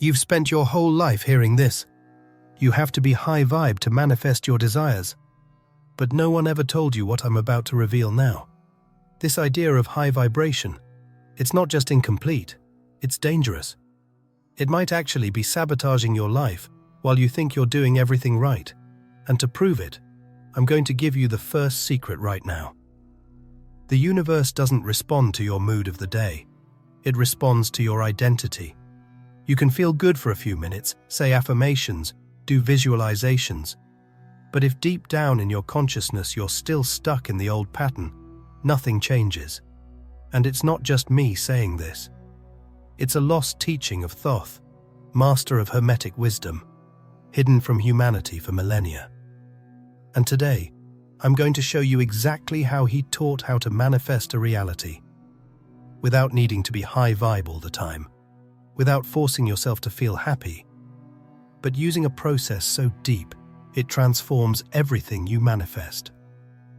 You've spent your whole life hearing this. You have to be high vibe to manifest your desires. But no one ever told you what I'm about to reveal now. This idea of high vibration, it's not just incomplete, it's dangerous. It might actually be sabotaging your life while you think you're doing everything right. And to prove it, I'm going to give you the first secret right now. The universe doesn't respond to your mood of the day. It responds to your identity. You can feel good for a few minutes, say affirmations, do visualizations. But if deep down in your consciousness you're still stuck in the old pattern, nothing changes. And it's not just me saying this. It's a lost teaching of Thoth, master of Hermetic wisdom, hidden from humanity for millennia. And today, I'm going to show you exactly how he taught how to manifest a reality, without needing to be high vibe all the time, without forcing yourself to feel happy, but using a process so deep, it transforms everything you manifest.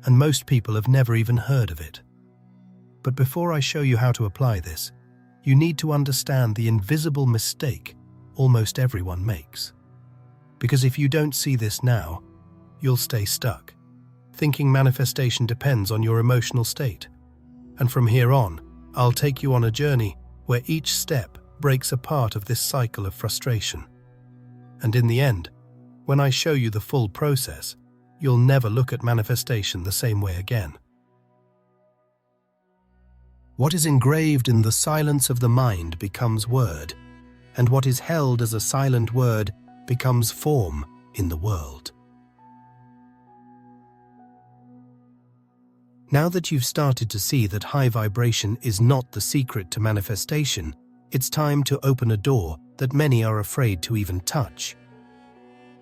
And most people have never even heard of it. But before I show you how to apply this, you need to understand the invisible mistake almost everyone makes. Because if you don't see this now, you'll stay stuck, thinking manifestation depends on your emotional state. And from here on, I'll take you on a journey where each step breaks a part of this cycle of frustration. And in the end, when I show you the full process, you'll never look at manifestation the same way again. What is engraved in the silence of the mind becomes word, and what is held as a silent word becomes form in the world. Now that you've started to see that high vibration is not the secret to manifestation, it's time to open a door that many are afraid to even touch.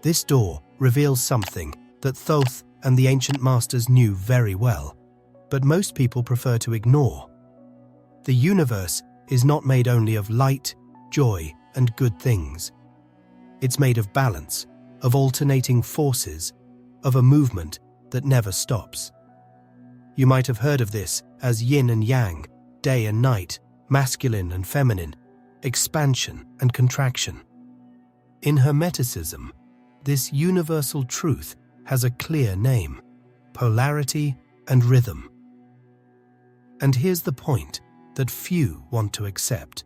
This door reveals something that Thoth and the ancient masters knew very well, but most people prefer to ignore. The universe is not made only of light, joy, and good things. It's made of balance, of alternating forces, of a movement that never stops. You might have heard of this as yin and yang, day and night, masculine and feminine, expansion and contraction. In Hermeticism, this universal truth has a clear name: polarity and rhythm. And here's the point that few want to accept.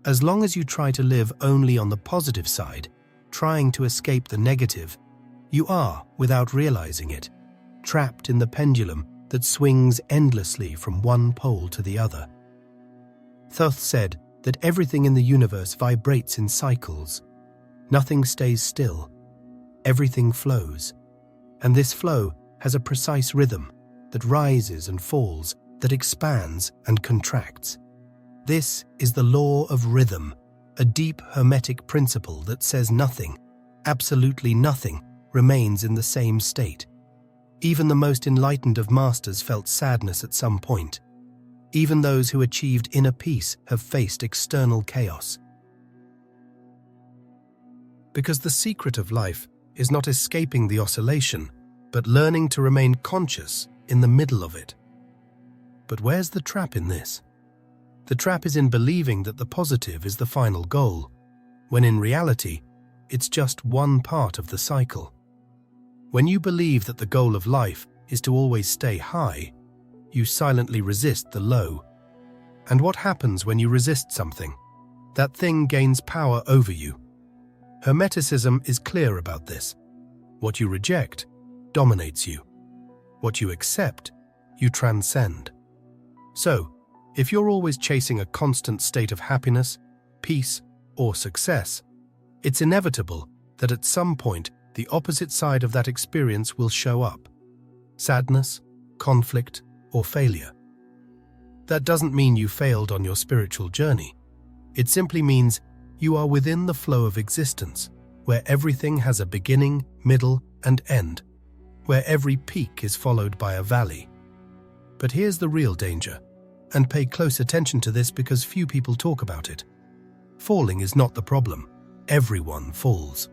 As long as you try to live only on the positive side, trying to escape the negative, you are, without realizing it, trapped in the pendulum that swings endlessly from one pole to the other. Thoth said that everything in the universe vibrates in cycles. Nothing stays still. Everything flows. And this flow has a precise rhythm that rises and falls, that expands and contracts. This is the law of rhythm, a deep Hermetic principle that says nothing, absolutely nothing, remains in the same state. Even the most enlightened of masters felt sadness at some point. Even those who achieved inner peace have faced external chaos. Because the secret of life is not escaping the oscillation, but learning to remain conscious in the middle of it. But where's the trap in this? The trap is in believing that the positive is the final goal, when in reality, it's just one part of the cycle. When you believe that the goal of life is to always stay high, you silently resist the low. And what happens when you resist something? That thing gains power over you. Hermeticism is clear about this. What you reject dominates you. What you accept, you transcend. So, if you're always chasing a constant state of happiness, peace, or success, it's inevitable that at some point the opposite side of that experience will show up: sadness, conflict, or failure. That doesn't mean you failed on your spiritual journey. It simply means you are within the flow of existence, where everything has a beginning, middle, and end, where every peak is followed by a valley. But here's the real danger, and pay close attention to this because few people talk about it. Falling is not the problem. Everyone falls.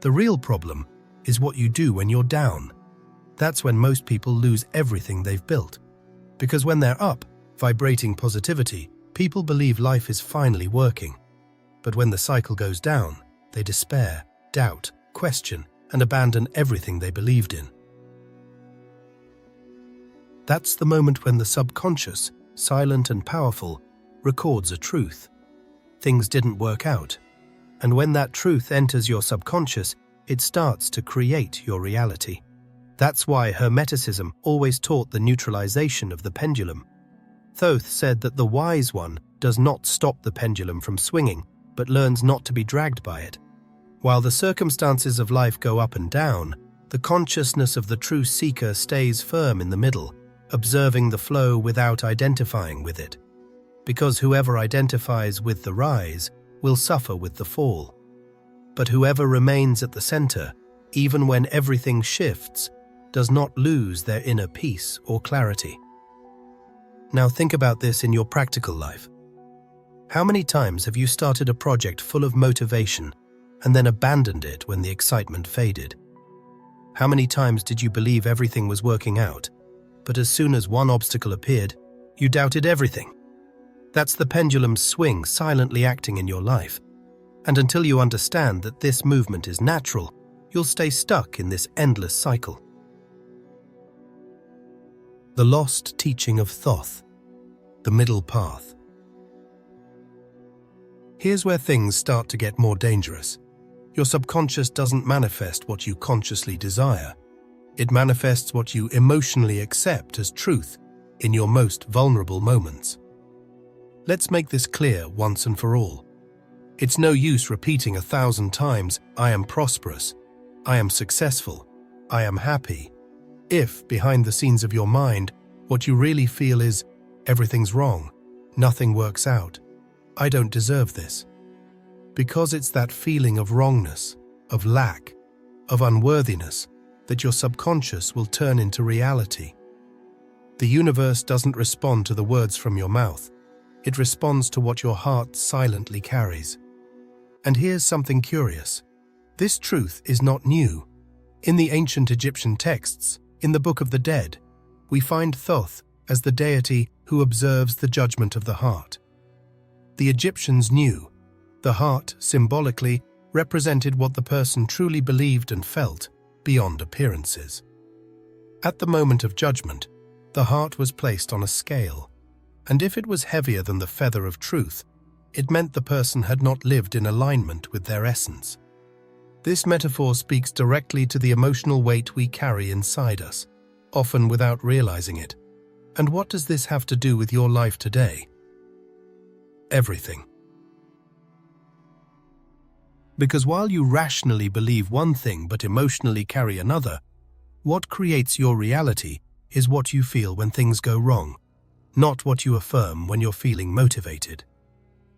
The real problem is what you do when you're down. That's when most people lose everything they've built. Because when they're up, vibrating positivity, people believe life is finally working. But when the cycle goes down, they despair, doubt, question, and abandon everything they believed in. That's the moment when the subconscious, silent and powerful, records a truth. Things didn't work out. And when that truth enters your subconscious, it starts to create your reality. That's why Hermeticism always taught the neutralization of the pendulum. Thoth said that the wise one does not stop the pendulum from swinging, but learns not to be dragged by it. While the circumstances of life go up and down, the consciousness of the true seeker stays firm in the middle, observing the flow without identifying with it. Because whoever identifies with the rise will suffer with the fall. But whoever remains at the center, even when everything shifts, does not lose their inner peace or clarity. Now think about this in your practical life. How many times have you started a project full of motivation and then abandoned it when the excitement faded? How many times did you believe everything was working out, but as soon as one obstacle appeared, you doubted everything? That's the pendulum's swing silently acting in your life. And until you understand that this movement is natural, you'll stay stuck in this endless cycle. The lost teaching of Thoth, the middle path. Here's where things start to get more dangerous. Your subconscious doesn't manifest what you consciously desire. It manifests what you emotionally accept as truth in your most vulnerable moments. Let's make this clear once and for all. It's no use repeating 1,000 times, "I am prosperous, I am successful, I am happy," if, behind the scenes of your mind, what you really feel is, "Everything's wrong, nothing works out, I don't deserve this." Because it's that feeling of wrongness, of lack, of unworthiness, that your subconscious will turn into reality. The universe doesn't respond to the words from your mouth. It responds to what your heart silently carries. And here's something curious. This truth is not new. In the ancient Egyptian texts, in the Book of the Dead, we find Thoth as the deity who observes the judgment of the heart. The Egyptians knew the heart, symbolically, represented what the person truly believed and felt beyond appearances. At the moment of judgment, the heart was placed on a scale, and if it was heavier than the feather of truth, it meant the person had not lived in alignment with their essence. This metaphor speaks directly to the emotional weight we carry inside us, often without realizing it. And what does this have to do with your life today? Everything. Because while you rationally believe one thing but emotionally carry another, what creates your reality is what you feel when things go wrong, not what you affirm when you're feeling motivated.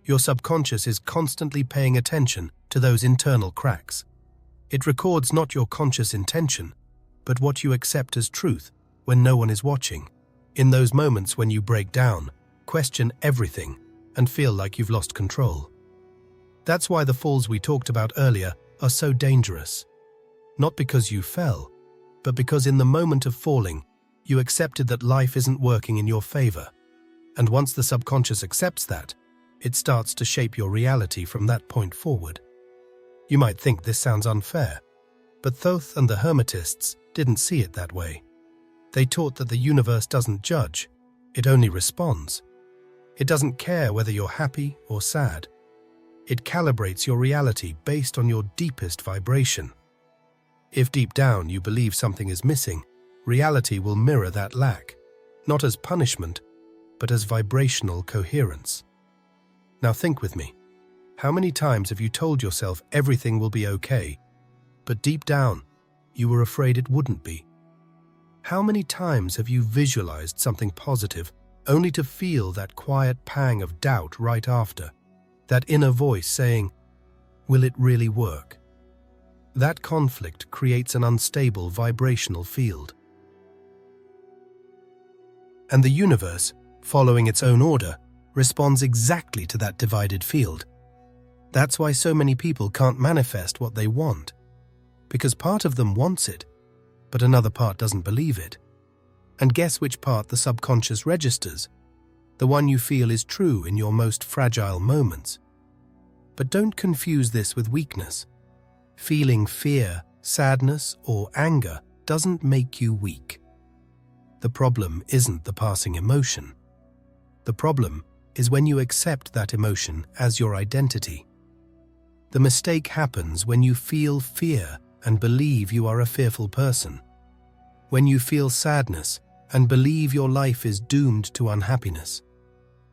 Your subconscious is constantly paying attention to those internal cracks. It records not your conscious intention, but what you accept as truth when no one is watching. In those moments when you break down, question everything, and feel like you've lost control. That's why the falls we talked about earlier are so dangerous. Not because you fell, but because in the moment of falling, you accepted that life isn't working in your favor. And once the subconscious accepts that, it starts to shape your reality from that point forward. You might think this sounds unfair, but Thoth and the Hermetists didn't see it that way. They taught that the universe doesn't judge, it only responds. It doesn't care whether you're happy or sad. It calibrates your reality based on your deepest vibration. If deep down you believe something is missing, reality will mirror that lack, not as punishment, but as vibrational coherence. Now think with me. How many times have you told yourself everything will be okay, but deep down, you were afraid it wouldn't be? How many times have you visualized something positive, only to feel that quiet pang of doubt right after? That inner voice saying, "Will it really work?" That conflict creates an unstable vibrational field. And the universe, following its own order, responds exactly to that divided field. That's why so many people can't manifest what they want, because part of them wants it, but another part doesn't believe it. And guess which part the subconscious registers? The one you feel is true in your most fragile moments. But don't confuse this with weakness. Feeling fear, sadness, or anger doesn't make you weak. The problem isn't the passing emotion. The problem is when you accept that emotion as your identity. The mistake happens when you feel fear and believe you are a fearful person. When you feel sadness and believe your life is doomed to unhappiness.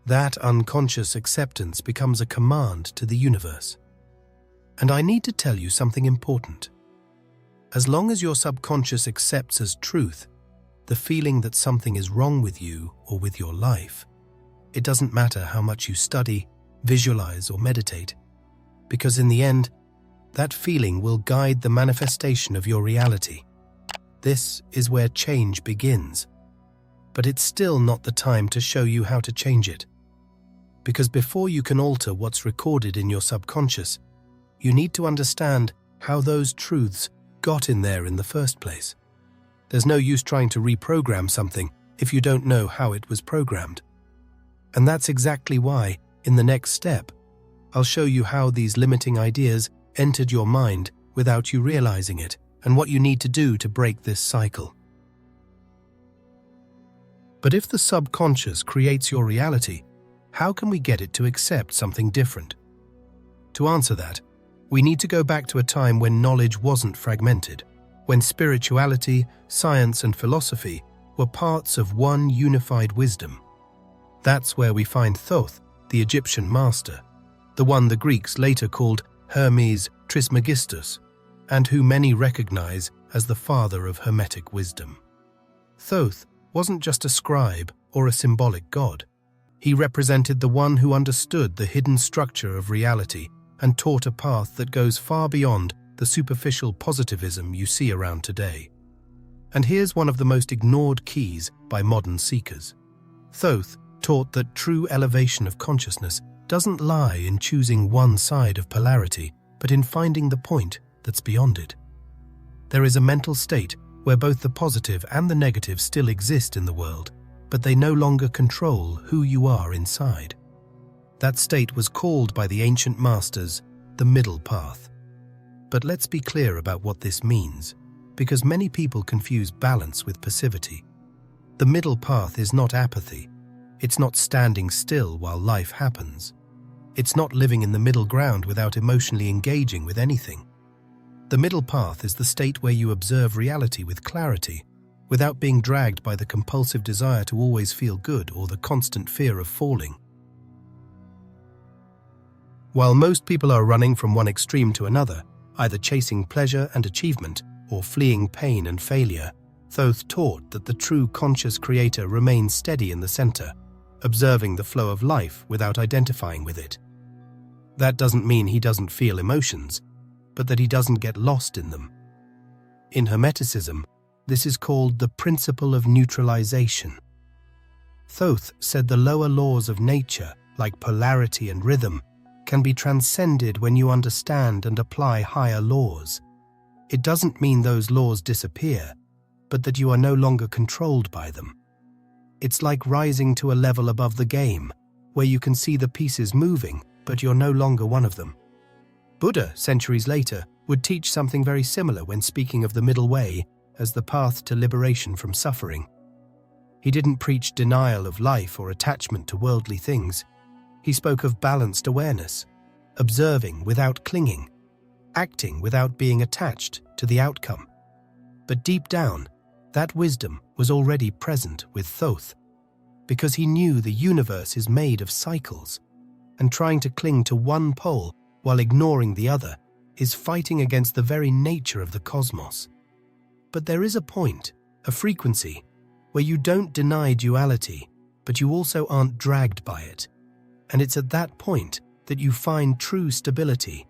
That unconscious acceptance becomes a command to the universe. And I need to tell you something important. As long as your subconscious accepts as truth the feeling that something is wrong with you or with your life, it doesn't matter how much you study, visualize, or meditate, because in the end, that feeling will guide the manifestation of your reality. This is where change begins. But it's still not the time to show you how to change it. Because before you can alter what's recorded in your subconscious, you need to understand how those truths got in there in the first place. There's no use trying to reprogram something if you don't know how it was programmed. And that's exactly why, in the next step, I'll show you how these limiting ideas entered your mind without you realizing it, and what you need to do to break this cycle. But if the subconscious creates your reality, how can we get it to accept something different? To answer that, we need to go back to a time when knowledge wasn't fragmented, when spirituality, science, and philosophy were parts of one unified wisdom. That's where we find Thoth, the Egyptian master, the one the Greeks later called Hermes Trismegistus, and who many recognize as the father of Hermetic wisdom. Thoth wasn't just a scribe or a symbolic god. He represented the one who understood the hidden structure of reality and taught a path that goes far beyond the superficial positivism you see around today. And here's one of the most ignored keys by modern seekers. Thoth taught that true elevation of consciousness doesn't lie in choosing one side of polarity, but in finding the point that's beyond it. There is a mental state where both the positive and the negative still exist in the world, but they no longer control who you are inside. That state was called by the ancient masters the middle path. But let's be clear about what this means, because many people confuse balance with passivity. The middle path is not apathy. It's not standing still while life happens. It's not living in the middle ground without emotionally engaging with anything. The middle path is the state where you observe reality with clarity, without being dragged by the compulsive desire to always feel good or the constant fear of falling. While most people are running from one extreme to another, either chasing pleasure and achievement or fleeing pain and failure, Thoth taught that the true conscious creator remains steady in the center, observing the flow of life without identifying with it. That doesn't mean he doesn't feel emotions, but that he doesn't get lost in them. In Hermeticism, this is called the principle of neutralization. Thoth said the lower laws of nature, like polarity and rhythm, can be transcended when you understand and apply higher laws. It doesn't mean those laws disappear, but that you are no longer controlled by them. It's like rising to a level above the game, where you can see the pieces moving, but you're no longer one of them. Buddha, centuries later, would teach something very similar when speaking of the middle way as the path to liberation from suffering. He didn't preach denial of life or attachment to worldly things. He spoke of balanced awareness, observing without clinging, acting without being attached to the outcome. But deep down, that wisdom was already present with Thoth, because he knew the universe is made of cycles, and trying to cling to one pole while ignoring the other is fighting against the very nature of the cosmos. But there is a point, a frequency, where you don't deny duality, but you also aren't dragged by it. And it's at that point that you find true stability.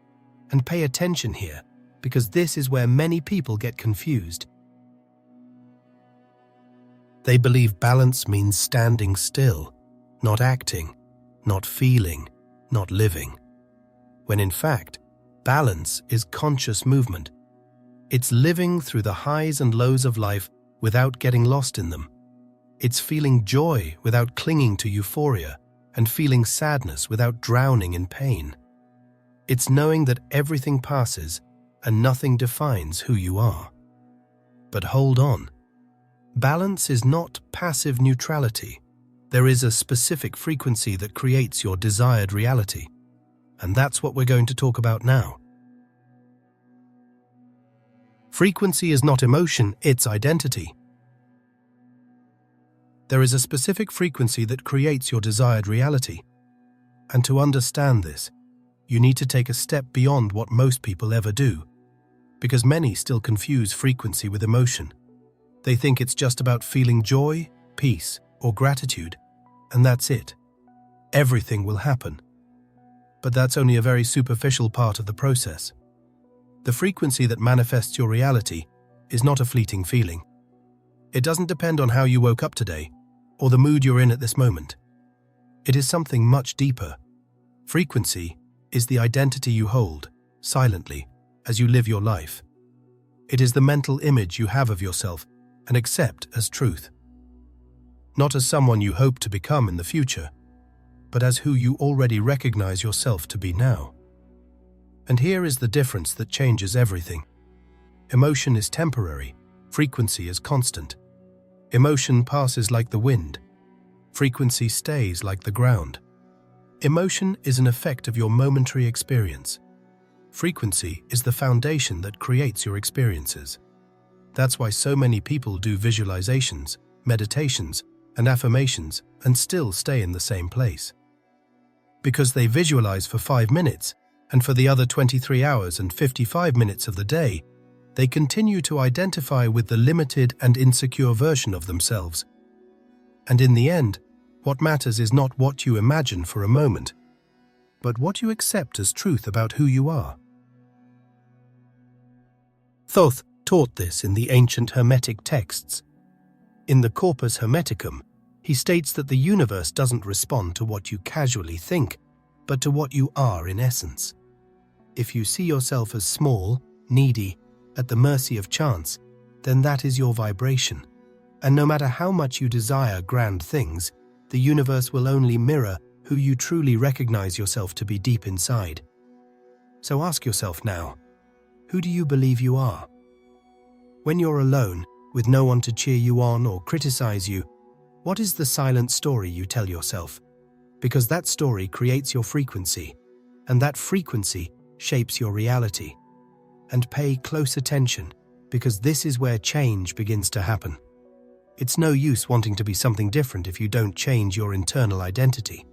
And pay attention here, because this is where many people get confused. They believe balance means standing still, not acting, not feeling, not living. When in fact, balance is conscious movement. It's living through the highs and lows of life without getting lost in them. It's feeling joy without clinging to euphoria, and feeling sadness without drowning in pain. It's knowing that everything passes and nothing defines who you are. But hold on. Balance is not passive neutrality. There is a specific frequency that creates your desired reality. And that's what we're going to talk about now. Frequency is not emotion, it's identity. There is a specific frequency that creates your desired reality. And to understand this, you need to take a step beyond what most people ever do, because many still confuse frequency with emotion. They think it's just about feeling joy, peace, or gratitude, and that's it. Everything will happen. But that's only a very superficial part of the process. The frequency that manifests your reality is not a fleeting feeling. It doesn't depend on how you woke up today, or the mood you're in at this moment. It is something much deeper. Frequency is the identity you hold, silently, as you live your life. It is the mental image you have of yourself and accept as truth. Not as someone you hope to become in the future, but as who you already recognize yourself to be now. And here is the difference that changes everything. Emotion is temporary, frequency is constant. Emotion passes like the wind. Frequency stays like the ground. Emotion is an effect of your momentary experience. Frequency is the foundation that creates your experiences. That's why so many people do visualizations, meditations, and affirmations and still stay in the same place. Because they visualize for 5 minutes, and for the other 23 hours and 55 minutes of the day, they continue to identify with the limited and insecure version of themselves. And in the end, what matters is not what you imagine for a moment, but what you accept as truth about who you are. Thoth taught this in the ancient Hermetic texts. In the Corpus Hermeticum, he states that the universe doesn't respond to what you casually think, but to what you are in essence. If you see yourself as small, needy, at the mercy of chance, then that is your vibration. And no matter how much you desire grand things, the universe will only mirror who you truly recognize yourself to be deep inside. So ask yourself now, who do you believe you are? When you're alone, with no one to cheer you on or criticize you, what is the silent story you tell yourself? Because that story creates your frequency, and that frequency shapes your reality. And pay close attention, because this is where change begins to happen. It's no use wanting to be something different if you don't change your internal identity.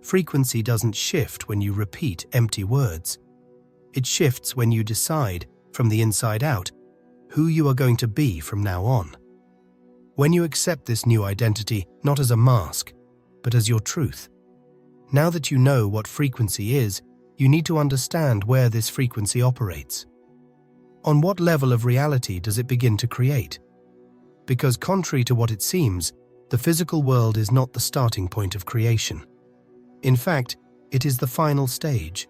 Frequency doesn't shift when you repeat empty words. It shifts when you decide, from the inside out, who you are going to be from now on. When you accept this new identity not as a mask, but as your truth. Now that you know what frequency is, you need to understand where this frequency operates. On what level of reality does it begin to create? Because contrary to what it seems, the physical world is not the starting point of creation. In fact, it is the final stage,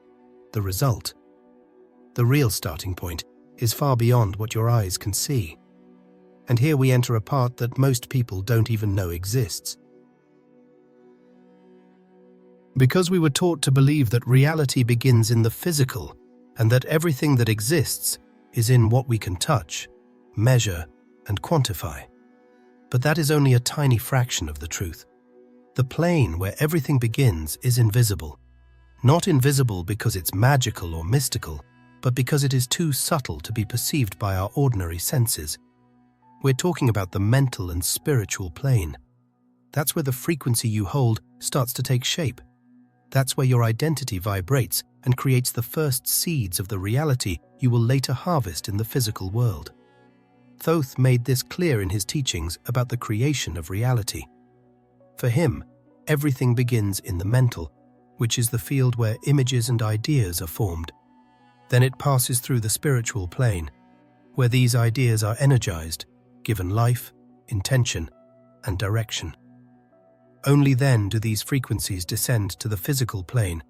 the result. The real starting point is far beyond what your eyes can see. And here we enter a part that most people don't even know exists. Because we were taught to believe that reality begins in the physical, and that everything that exists is in what we can touch, measure, and quantify. But that is only a tiny fraction of the truth. The plane where everything begins is invisible. Not invisible because it's magical or mystical, but because it is too subtle to be perceived by our ordinary senses. We're talking about the mental and spiritual plane. That's where the frequency you hold starts to take shape. That's where your identity vibrates and creates the first seeds of the reality you will later harvest in the physical world. Thoth made this clear in his teachings about the creation of reality. For him, everything begins in the mental, which is the field where images and ideas are formed. Then it passes through the spiritual plane, where these ideas are energized, given life, intention, and direction. Only then do these frequencies descend to the physical plane,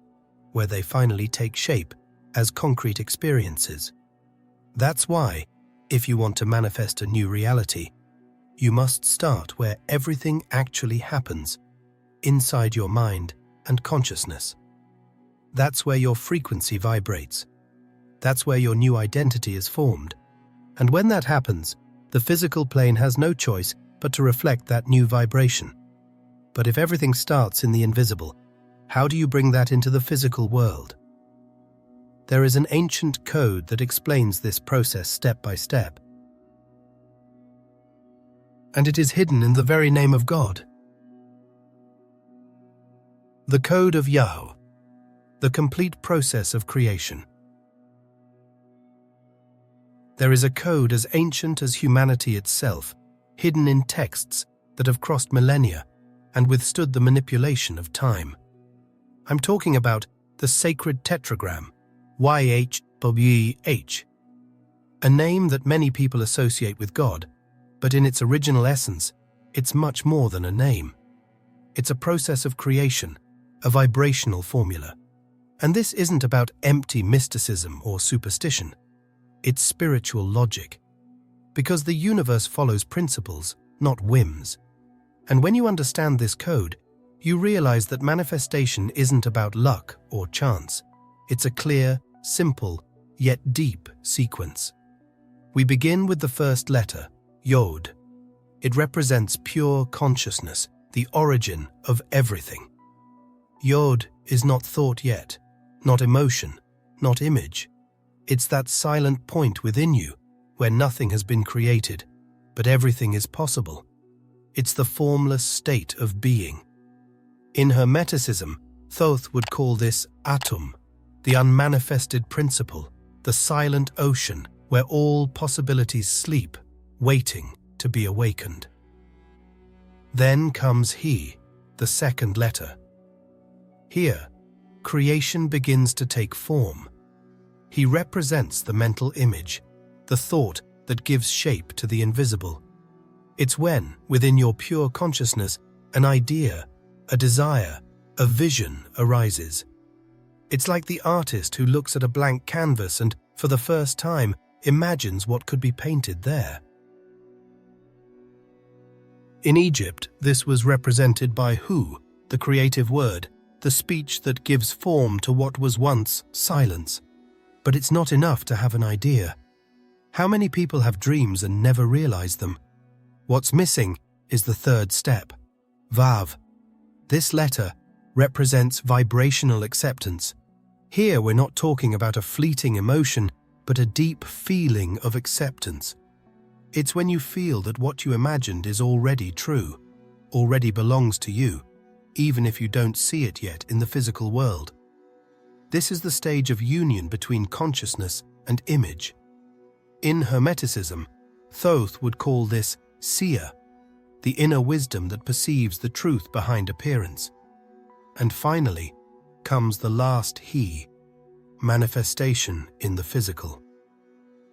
where they finally take shape as concrete experiences. That's why, if you want to manifest a new reality, you must start where everything actually happens, inside your mind and consciousness. That's where your frequency vibrates. That's where your new identity is formed. And when that happens, the physical plane has no choice but to reflect that new vibration. But if everything starts in the invisible, how do you bring that into the physical world? There is an ancient code that explains this process step by step. And it is hidden in the very name of God. The code of Yahweh, the complete process of creation. There is a code as ancient as humanity itself, hidden in texts that have crossed millennia and withstood the manipulation of time. I'm talking about the sacred tetragram, YHWH, a name that many people associate with God, but in its original essence, it's much more than a name. It's a process of creation, a vibrational formula. And this isn't about empty mysticism or superstition. It's spiritual logic. Because the universe follows principles, not whims. And when you understand this code, you realize that manifestation isn't about luck or chance. It's a clear, simple, yet deep sequence. We begin with the first letter, Yod. It represents pure consciousness, the origin of everything. Yod is not thought yet, not emotion, not image. It's that silent point within you where nothing has been created, but everything is possible. It's the formless state of being. In Hermeticism, Thoth would call this Atum, the unmanifested principle, the silent ocean where all possibilities sleep, waiting to be awakened. Then comes He, the second letter. Here, creation begins to take form. He represents the mental image, the thought that gives shape to the invisible. It's when, within your pure consciousness, an idea, a desire, a vision arises. It's like the artist who looks at a blank canvas and, for the first time, imagines what could be painted there. In Egypt, this was represented by Hu, the creative word, the speech that gives form to what was once silence. But it's not enough to have an idea. How many people have dreams and never realize them? What's missing is the third step, Vav. This letter represents vibrational acceptance. Here we're not talking about a fleeting emotion, but a deep feeling of acceptance. It's when you feel that what you imagined is already true, already belongs to you, even if you don't see it yet in the physical world. This is the stage of union between consciousness and image. In Hermeticism, Thoth would call this seer, the inner wisdom that perceives the truth behind appearance. And finally comes the last He, manifestation in the physical.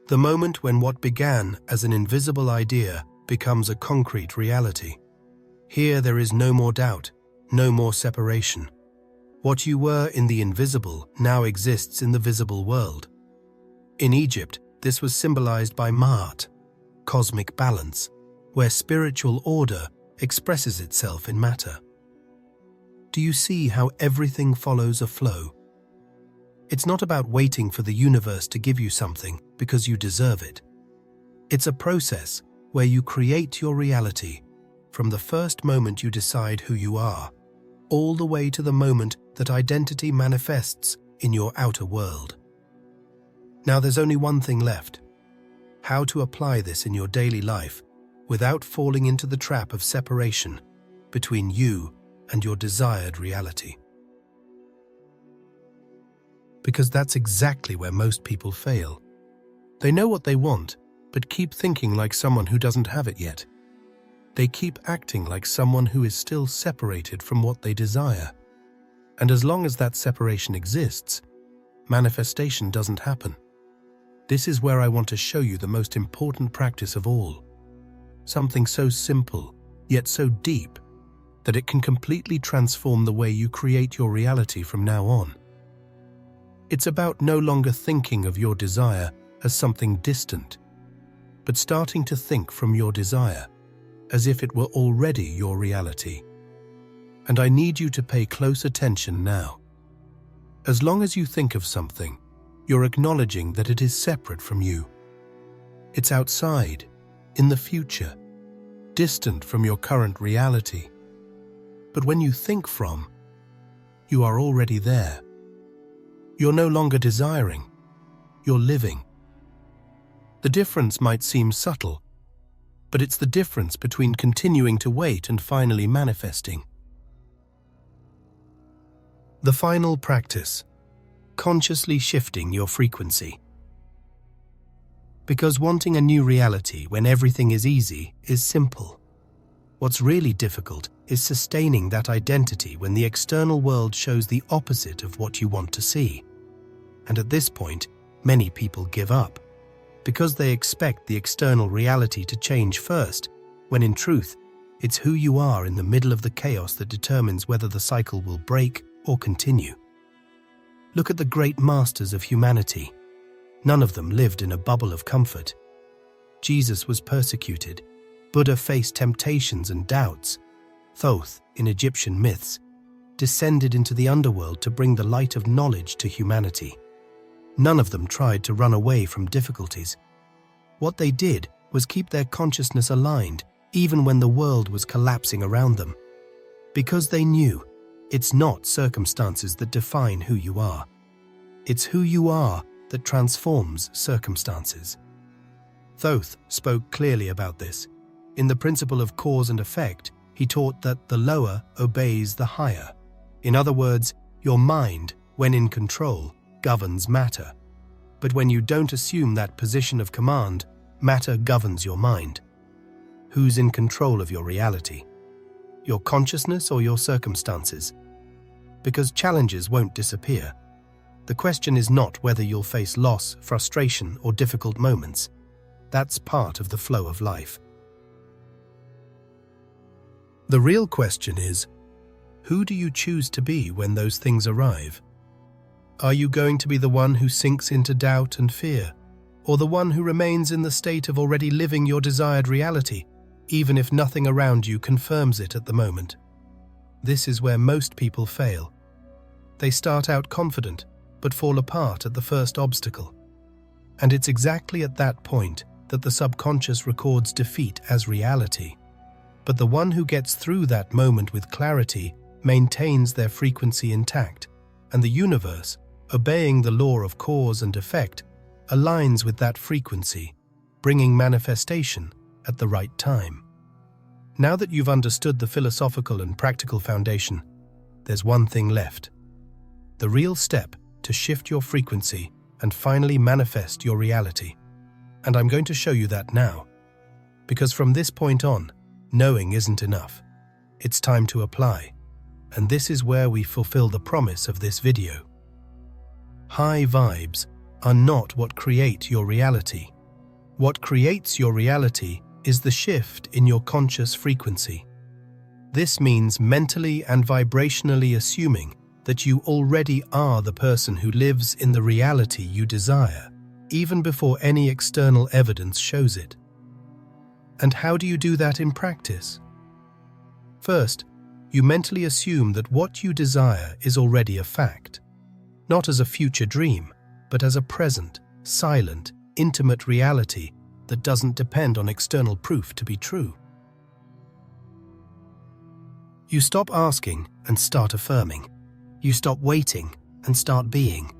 The moment when what began as an invisible idea becomes a concrete reality. Here there is no more doubt, no more separation. What you were in the invisible now exists in the visible world. In Egypt, this was symbolized by Ma'at, cosmic balance, where spiritual order expresses itself in matter. Do you see how everything follows a flow? It's not about waiting for the universe to give you something because you deserve it. It's a process where you create your reality from the first moment you decide who you are, all the way to the moment that identity manifests in your outer world. Now there's only one thing left: how to apply this in your daily life without falling into the trap of separation between you and your desired reality. Because that's exactly where most people fail. They know what they want, but keep thinking like someone who doesn't have it yet. They keep acting like someone who is still separated from what they desire. And as long as that separation exists, manifestation doesn't happen. This is where I want to show you the most important practice of all. Something so simple, yet so deep, that it can completely transform the way you create your reality from now on. It's about no longer thinking of your desire as something distant, but starting to think from your desire as if it were already your reality. And I need you to pay close attention now. As long as you think of something, you're acknowledging that it is separate from you. It's outside, in the future, distant from your current reality. But when you think from, you are already there. You're no longer desiring, you're living. The difference might seem subtle, but it's the difference between continuing to wait and finally manifesting. The final practice: consciously shifting your frequency. Because wanting a new reality when everything is easy is simple. What's really difficult is sustaining that identity when the external world shows the opposite of what you want to see. And at this point, many people give up, because they expect the external reality to change first, when in truth, it's who you are in the middle of the chaos that determines whether the cycle will break or continue. Look at the great masters of humanity. None of them lived in a bubble of comfort. Jesus was persecuted. Buddha faced temptations and doubts. Thoth, in Egyptian myths, descended into the underworld to bring the light of knowledge to humanity. None of them tried to run away from difficulties. What they did was keep their consciousness aligned, even when the world was collapsing around them. Because they knew it's not circumstances that define who you are. It's who you are that transforms circumstances. Thoth spoke clearly about this. In the principle of cause and effect, he taught that the lower obeys the higher. In other words, your mind, when in control, governs matter. But when you don't assume that position of command, matter governs your mind. Who's in control of your reality? Your consciousness or your circumstances? Because challenges won't disappear. The question is not whether you'll face loss, frustration, or difficult moments. That's part of the flow of life. The real question is, who do you choose to be when those things arrive? Are you going to be the one who sinks into doubt and fear, or the one who remains in the state of already living your desired reality, even if nothing around you confirms it at the moment? This is where most people fail. They start out confident, but fall apart at the first obstacle. And it's exactly at that point that the subconscious records defeat as reality. But the one who gets through that moment with clarity maintains their frequency intact, and the universe, obeying the law of cause and effect, aligns with that frequency, bringing manifestation at the right time. Now that you've understood the philosophical and practical foundation, there's one thing left. The real step to shift your frequency and finally manifest your reality. And I'm going to show you that now. Because from this point on, knowing isn't enough. It's time to apply. And this is where we fulfill the promise of this video. High vibes are not what create your reality. What creates your reality is the shift in your conscious frequency. This means mentally and vibrationally assuming that you already are the person who lives in the reality you desire, even before any external evidence shows it. And how do you do that in practice? First, you mentally assume that what you desire is already a fact, not as a future dream, but as a present, silent, intimate reality that doesn't depend on external proof to be true. You stop asking and start affirming. You stop waiting and start being.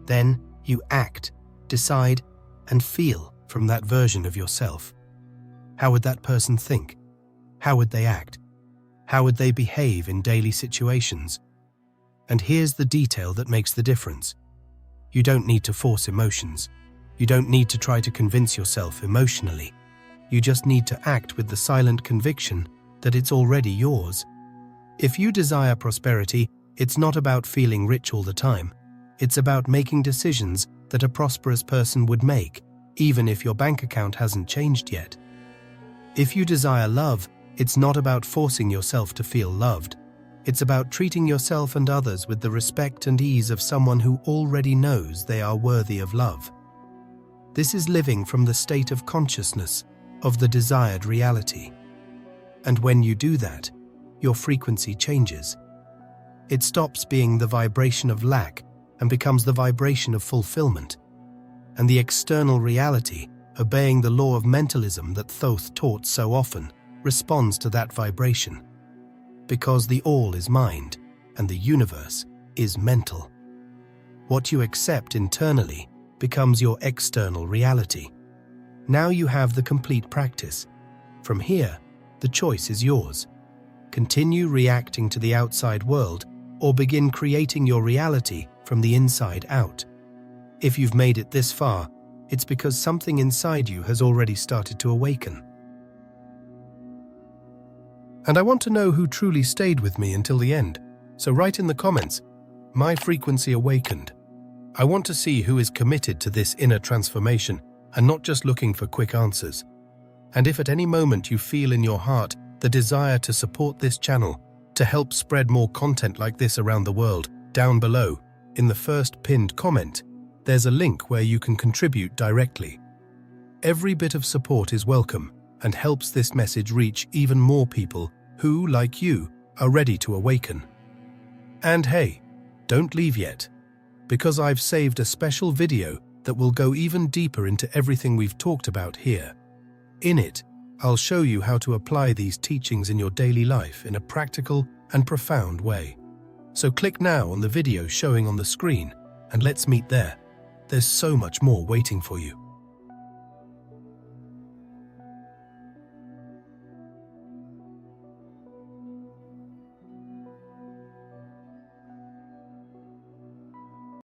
Then you act, decide, and feel from that version of yourself. How would that person think? How would they act? How would they behave in daily situations? And here's the detail that makes the difference. You don't need to force emotions. You don't need to try to convince yourself emotionally. You just need to act with the silent conviction that it's already yours. If you desire prosperity, it's not about feeling rich all the time. It's about making decisions that a prosperous person would make, even if your bank account hasn't changed yet. If you desire love, it's not about forcing yourself to feel loved. It's about treating yourself and others with the respect and ease of someone who already knows they are worthy of love. This is living from the state of consciousness of the desired reality. And when you do that, your frequency changes. It stops being the vibration of lack and becomes the vibration of fulfillment. And the external reality, obeying the law of mentalism that Thoth taught so often, responds to that vibration. Because the all is mind, and the universe is mental. What you accept internally becomes your external reality. Now you have the complete practice. From here, the choice is yours. Continue reacting to the outside world, or begin creating your reality from the inside out. If you've made it this far, it's because something inside you has already started to awaken. And I want to know who truly stayed with me until the end, so write in the comments, "My frequency awakened." I want to see who is committed to this inner transformation and not just looking for quick answers. And if at any moment you feel in your heart the desire to support this channel, to help spread more content like this around the world, down below, in the first pinned comment, there's a link where you can contribute directly. Every bit of support is welcome and helps this message reach even more people who, like you, are ready to awaken. And hey, don't leave yet, because I've saved a special video that will go even deeper into everything we've talked about here. In it, I'll show you how to apply these teachings in your daily life in a practical and profound way. So click now on the video showing on the screen and let's meet there. There's so much more waiting for you.